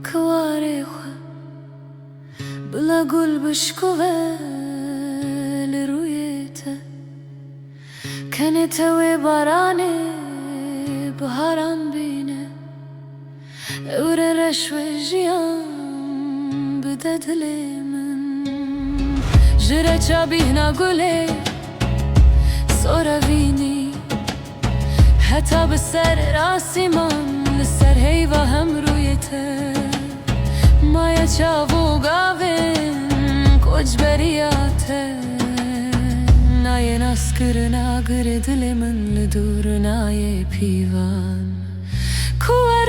بكواري خو بلا قول بشكوه لرويته كانت هوي باراني بهاران بينه وررش وجيان بدد لي من جرى شابيهنا قولي صورة فيني حتى بالسر راسي من للسر هيفا هم رويته ما يتشافو قافن كوج برياته ناي نسكرنا قرد لي من لدور ناي بيوان كوار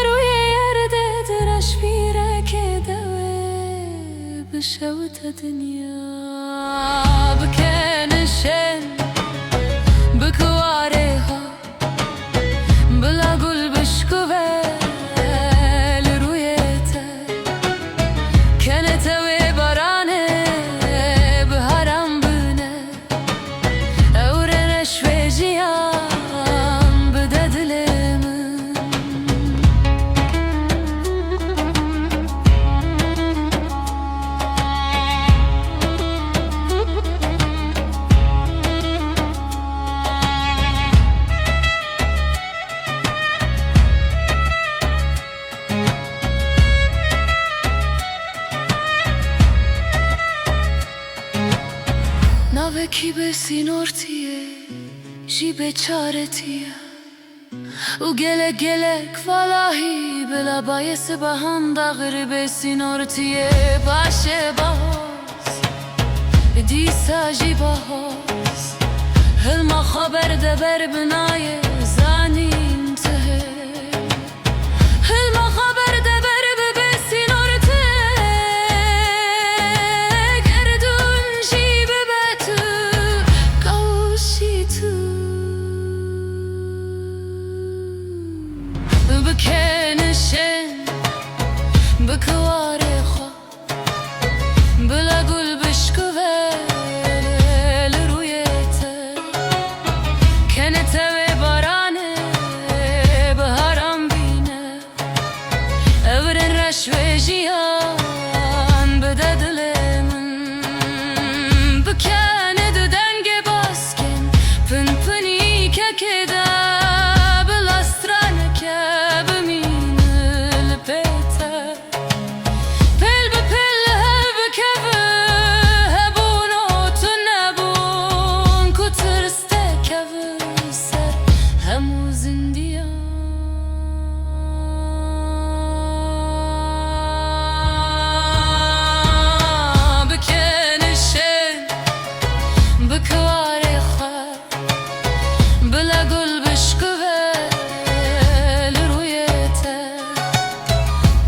روي يردد رشفيرة كدوي بشوت الدنيا بكان الشن بكواريها بلا قول بشكوه لرويته كانت هوي بارانه بهرم بونه اورنا شوي جيان بدد لمن ناوکی به سینورتیه جی به چارتیه و گلک فلاحی بلا بایس به هم داغر به سینورتیه باشه باز دیسا جی باز هلما خبر دبر بنای زانی انتهه هلما خبر دبر به سینورته گردون جی بكنشن بكواري خو بلا قول بشكوه لرويته كانت هوي بارانه بهرم بينه اورن رشوي جيان بدد لمن بكاند دنگ باسكن پنپنی که كده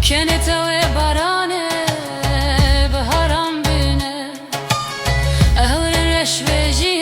كانت هوي بارانه بهرم بينه اهون رشوي جي